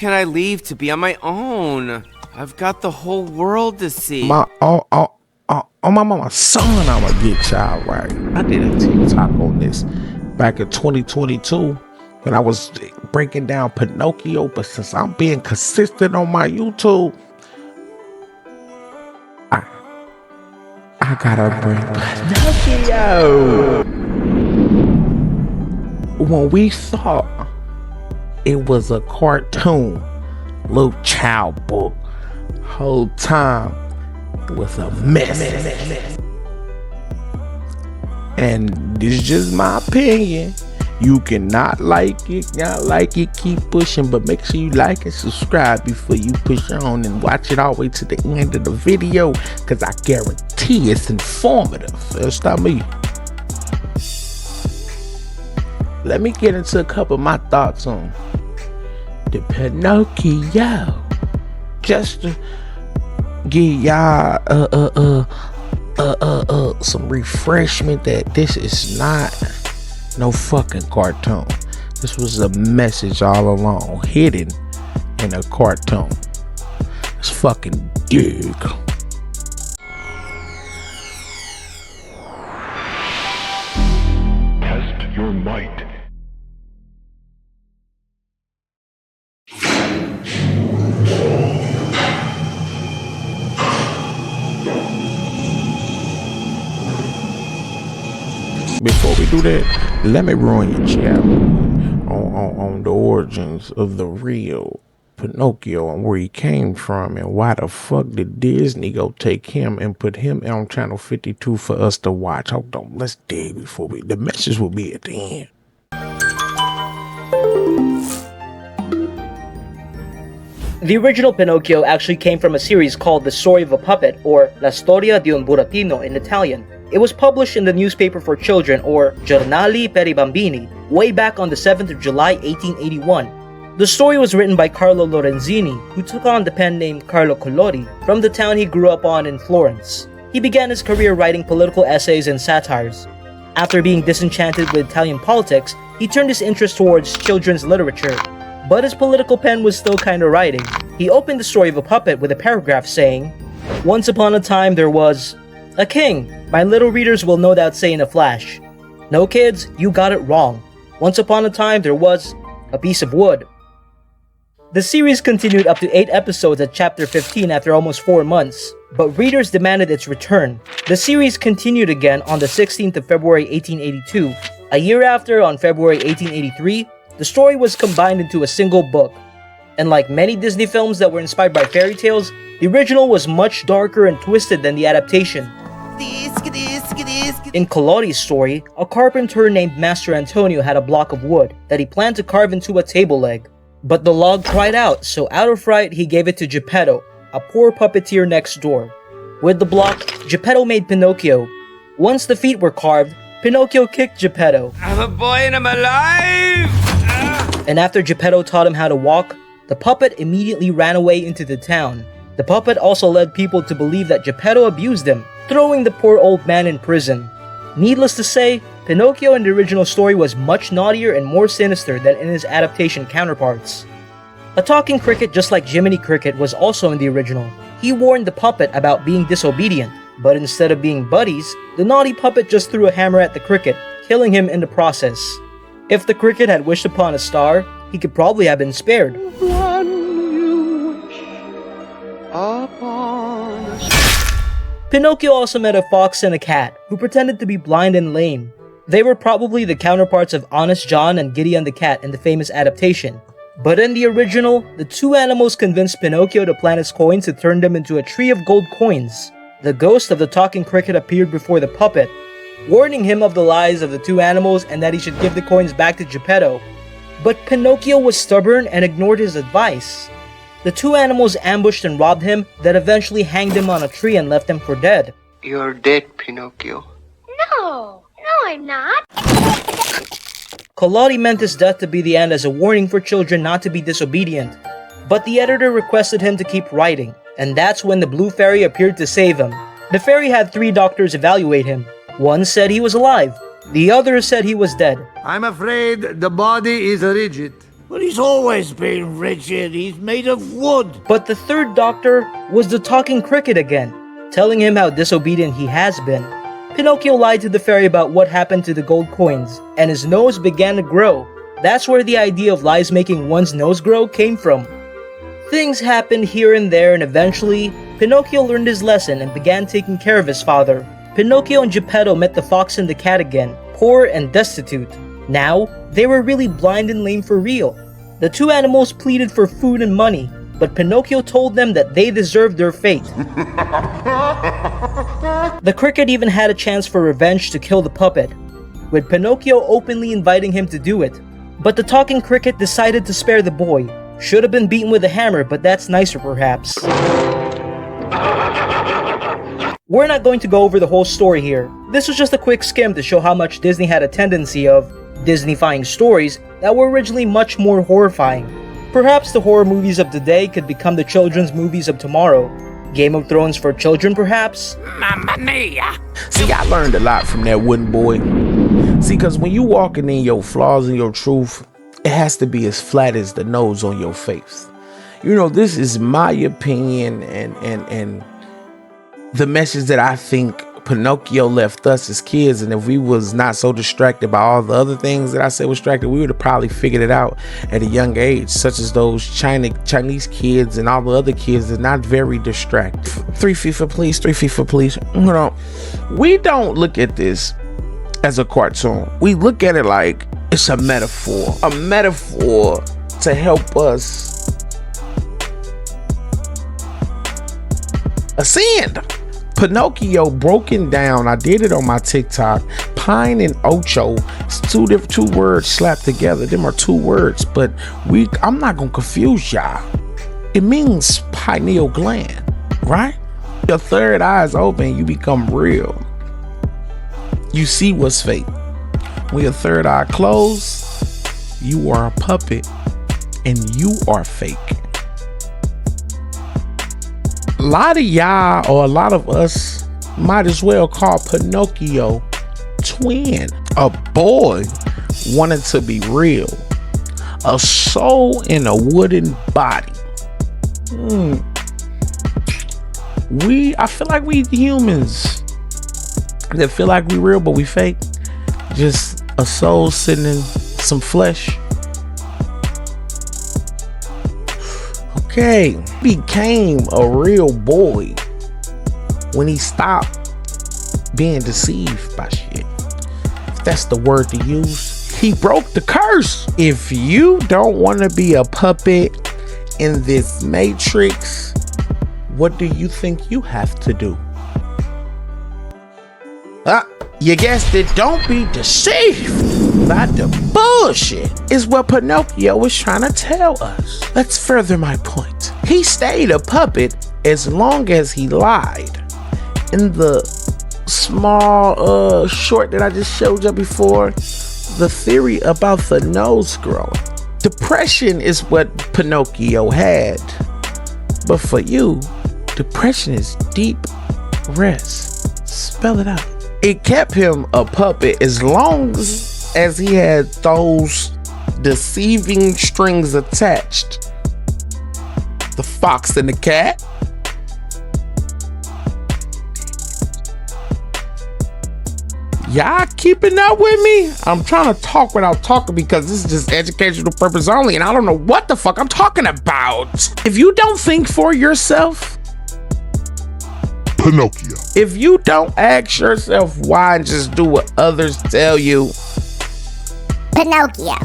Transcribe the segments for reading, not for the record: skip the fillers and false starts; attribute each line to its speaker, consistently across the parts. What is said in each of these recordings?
Speaker 1: can I leave to be on my own? I've got the whole world to see.
Speaker 2: My mama, son, I'ma get y'all right. I did a TikTok on this back in 2022 when I was breaking down Pinocchio, but since I'm being consistent on my YouTube, I gotta bring Pinocchio. When we thought it was a cartoon, little child book, whole time it was a mess. And this is just my opinion. You cannot like it, keep pushing, but make sure you like and subscribe before you push on and watch it all the way to the end of the video, because I guarantee it's informative. That's not me. Let me get into a couple of my thoughts on the Pinocchio, just to give y'all some refreshment that this is not no fucking cartoon. This was a message all along, hidden in a cartoon. It's fucking dig.
Speaker 3: Test your might.
Speaker 2: Before we do that, let me ruin your channel on the origins of the real Pinocchio and where he came from, and why the fuck did Disney go take him and put him on channel 52 for us to watch. Hold on, let's dig before the message will be at the end.
Speaker 4: The original Pinocchio actually came from a series called The Story of a Puppet, or La Storia di un Burattino in Italian. It was published in the newspaper for children, or Giornali per i Bambini, way back on the 7th of July 1881. The story was written by Carlo Lorenzini, who took on the pen name Carlo Collodi from the town he grew up on in Florence. He began his career writing political essays and satires. After being disenchanted with Italian politics, he turned his interest towards children's literature. But his political pen was still kinda writing. He opened The Story of a Puppet with a paragraph saying, "Once upon a time there was a king. My little readers will no doubt say in a flash, 'No kids, you got it wrong. Once upon a time there was a piece of wood.'" The series continued up to 8 episodes at chapter 15 after almost 4 months, but readers demanded its return. The series continued again on the 16th of February 1882. A year after, on February 1883, the story was combined into a single book. And like many Disney films that were inspired by fairy tales, the original was much darker and twisted than the adaptation. In Collodi's story, a carpenter named Master Antonio had a block of wood that he planned to carve into a table leg. But the log cried out, so out of fright he gave it to Geppetto, a poor puppeteer next door. With the block, Geppetto made Pinocchio. Once the feet were carved, Pinocchio kicked Geppetto.
Speaker 1: I'm a boy and I'm alive!
Speaker 4: And after Geppetto taught him how to walk, the puppet immediately ran away into the town. The puppet also led people to believe that Geppetto abused him, throwing the poor old man in prison. Needless to say, Pinocchio in the original story was much naughtier and more sinister than in his adaptation counterparts. A talking cricket just like Jiminy Cricket was also in the original. He warned the puppet about being disobedient, but instead of being buddies, the naughty puppet just threw a hammer at the cricket, killing him in the process. If the cricket had wished upon a star, he could probably have been spared. Pinocchio also met a fox and a cat, who pretended to be blind and lame. They were probably the counterparts of Honest John and Gideon the Cat in the famous adaptation. But in the original, the two animals convinced Pinocchio to plant his coins to turn them into a tree of gold coins. The ghost of the talking cricket appeared before the puppet, warning him of the lies of the two animals and that he should give the coins back to Geppetto. But Pinocchio was stubborn and ignored his advice. The two animals ambushed and robbed him, that eventually hanged him on a tree and left him for dead.
Speaker 5: You're dead, Pinocchio.
Speaker 6: No, I'm not.
Speaker 4: Collodi meant his death to be the end as a warning for children not to be disobedient. But the editor requested him to keep writing, and that's when the Blue Fairy appeared to save him. The fairy had 3 doctors evaluate him. One said he was alive. The other said he was dead.
Speaker 7: I'm afraid the body is rigid.
Speaker 3: But he's always been rigid. He's made of wood.
Speaker 4: But the third doctor was the talking cricket again, telling him how disobedient he has been. Pinocchio lied to the fairy about what happened to the gold coins, and his nose began to grow. That's where the idea of lies making one's nose grow came from. Things happened here and there, and eventually, Pinocchio learned his lesson and began taking care of his father. Pinocchio and Geppetto met the fox and the cat again, poor and destitute. Now, they were really blind and lame for real. The two animals pleaded for food and money, but Pinocchio told them that they deserved their fate. The cricket even had a chance for revenge to kill the puppet, with Pinocchio openly inviting him to do it. But the talking cricket decided to spare the boy. Should have been beaten with a hammer, but that's nicer perhaps. We're not going to go over the whole story here. This was just a quick skim to show how much Disney had a tendency of Disney-fying stories that were originally much more horrifying. Perhaps the horror movies of today could become the children's movies of tomorrow. Game of Thrones for children, perhaps?
Speaker 2: Mamma mia! See, I learned a lot from that wooden boy. See, because when you walking in your flaws and your truth, it has to be as flat as the nose on your face. You know, this is my opinion and the message that I think Pinocchio left us as kids. And if we was not so distracted by all the other things that I said was distracted, we would have probably figured it out at a young age, such as those Chinese kids and all the other kids that are not very distracted. 3 FIFA please, 3 FIFA please. You know, we don't look at this as a cartoon. We look at it like it's a metaphor to help us ascend. Pinocchio broken down. I did it on my TikTok. Pine and ocho. It's two words slapped together. Them are 2 words, but I'm not gonna confuse y'all. It means pineal gland, right? Your third eye is open, you become real. You see what's fake. When your third eye closed, you are a puppet and you are fake. A lot of y'all, or a lot of us, might as well call Pinocchio twin. A boy wanted to be real. A soul in a wooden body. I feel like we humans that feel like we real, but we fake. Just a soul sitting in some flesh. Okay, he became a real boy when he stopped being deceived by shit. If that's the word to use, he broke the curse. If you don't want to be a puppet in this matrix, what do you think you have to do? You guessed it, don't be deceived by the bullshit, is what Pinocchio was trying to tell us. Let's further my point. He stayed a puppet as long as he lied. In the small short that I just showed you before, the theory about the nose growing. Depression is what Pinocchio had. But for you, depression is deep rest. Spell it out. It kept him a puppet as long as he had those deceiving strings attached. The fox and the cat. Y'all keeping up with me? I'm trying to talk without talking because this is just educational purpose only and I don't know what the fuck I'm talking about. If you don't think for yourself,
Speaker 7: Pinocchio.
Speaker 2: If you don't ask yourself why and just do what others tell you,
Speaker 6: Pinocchio.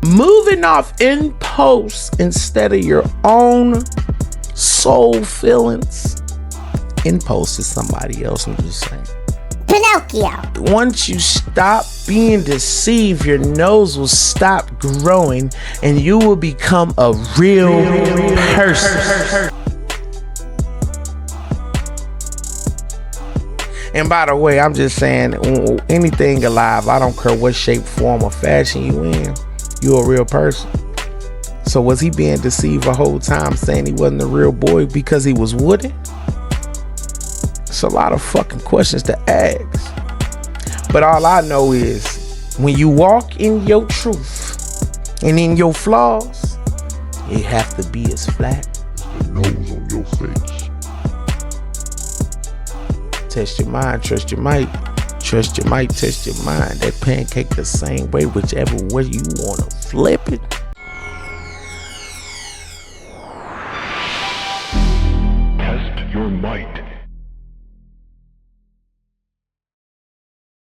Speaker 2: Moving off impulse instead of your own soul feelings. Impulse is somebody else, I'm just saying.
Speaker 6: Pinocchio.
Speaker 2: Once you stop being deceived, your nose will stop growing and you will become a real person. And by the way, I'm just saying, anything alive, I don't care what shape, form, or fashion you in, you're a real person. So was he being deceived the whole time saying he wasn't a real boy because he was wooden? It's a lot of fucking questions to ask. But all I know is when you walk in your truth And in your flaws, it have to be as flat as the nose on your face. Test your mind, trust your might. Trust your might, test your mind. That pancake the same way, whichever way you wanna flip it.